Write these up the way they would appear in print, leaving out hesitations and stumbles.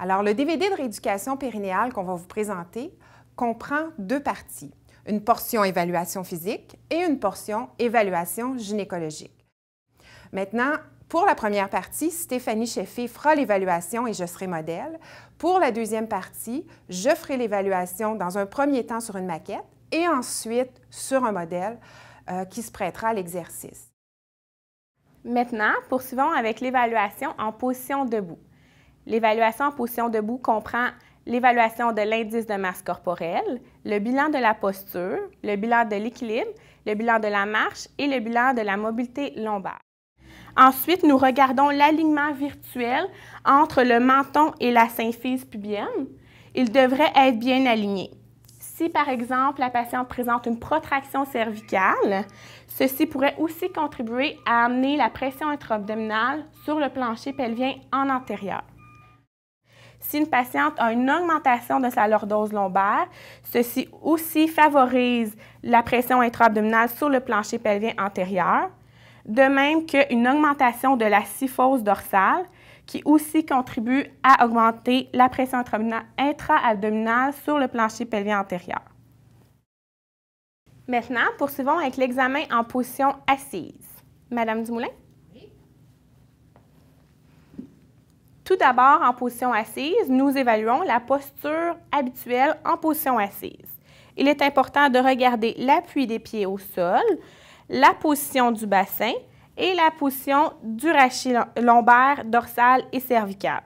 Alors, le DVD de rééducation périnéale qu'on va vous présenter comprend deux parties, une portion évaluation physique et une portion évaluation gynécologique. Maintenant, pour la première partie, Stéphanie Cheffé fera l'évaluation et je serai modèle. Pour la deuxième partie, je ferai l'évaluation dans un premier temps sur une maquette et ensuite sur un modèle qui se prêtera à l'exercice. Maintenant, poursuivons avec l'évaluation en position debout. L'évaluation en position debout comprend l'évaluation de l'indice de masse corporelle, le bilan de la posture, le bilan de l'équilibre, le bilan de la marche et le bilan de la mobilité lombaire. Ensuite, nous regardons l'alignement virtuel entre le menton et la symphyse pubienne. Il devrait être bien aligné. Si, par exemple, la patiente présente une protraction cervicale, ceci pourrait aussi contribuer à amener la pression intra-abdominale sur le plancher pelvien en antérieur. Si une patiente a une augmentation de sa lordose lombaire, ceci aussi favorise la pression intra-abdominale sur le plancher pelvien antérieur, de même qu'une augmentation de la syphose dorsale qui aussi contribue à augmenter la pression intra-abdominale sur le plancher pelvien antérieur. Maintenant, poursuivons avec l'examen en position assise. Madame Dumoulin? Oui. Tout d'abord, en position assise, nous évaluons la posture habituelle en position assise. Il est important de regarder l'appui des pieds au sol, la position du bassin et la position du rachis lombaire, dorsal et cervical.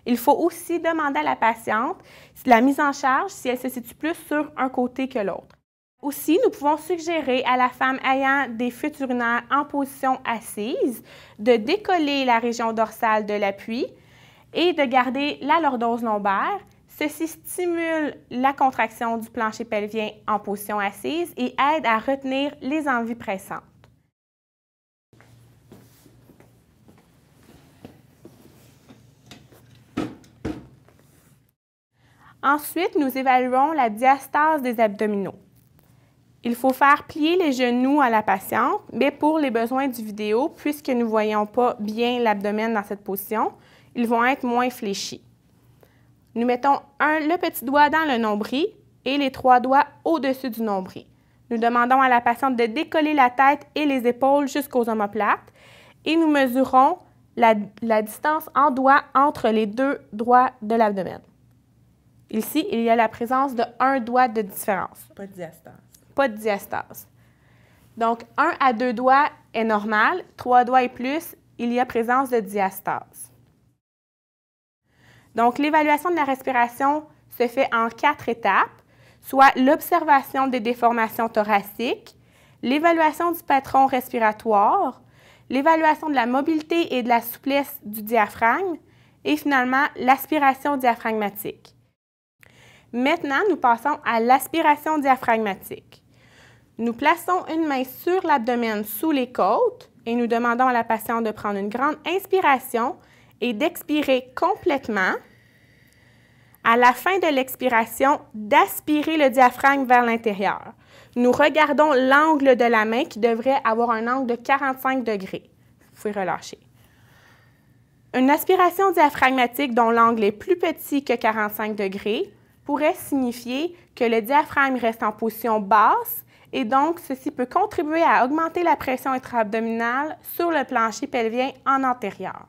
Il faut aussi demander à la patiente la mise en charge si elle se situe plus sur un côté que l'autre. Aussi, nous pouvons suggérer à la femme ayant des fuites urinaires en position assise de décoller la région dorsale de l'appui et de garder la lordose lombaire. Ceci stimule la contraction du plancher pelvien en position assise et aide à retenir les envies pressantes. Ensuite, nous évaluons la diastase des abdominaux. Il faut faire plier les genoux à la patiente, mais pour les besoins du vidéo, puisque nous ne voyons pas bien l'abdomen dans cette position, ils vont être moins fléchis. Nous mettons le petit doigt dans le nombril et les 3 doigts au-dessus du nombril. Nous demandons à la patiente de décoller la tête et les épaules jusqu'aux omoplates et nous mesurons la distance en doigts entre les 2 doigts de l'abdomen. Ici, il y a la présence de 1 doigt de différence. Pas de diastase. Pas de diastase. Donc, 1 à 2 doigts est normal, 3 doigts et plus, il y a présence de diastase. Donc, l'évaluation de la respiration se fait en 4 étapes, soit l'observation des déformations thoraciques, l'évaluation du patron respiratoire, l'évaluation de la mobilité et de la souplesse du diaphragme et finalement l'aspiration diaphragmatique. Maintenant, nous passons à l'aspiration diaphragmatique. Nous plaçons une main sur l'abdomen sous les côtes et nous demandons à la patiente de prendre une grande inspiration et d'expirer complètement. À la fin de l'expiration, d'aspirer le diaphragme vers l'intérieur. Nous regardons l'angle de la main qui devrait avoir un angle de 45 degrés. Vous pouvez relâcher. Une aspiration diaphragmatique dont l'angle est plus petit que 45 degrés pourrait signifier que le diaphragme reste en position basse et donc ceci peut contribuer à augmenter la pression intra-abdominale sur le plancher pelvien en antérieur.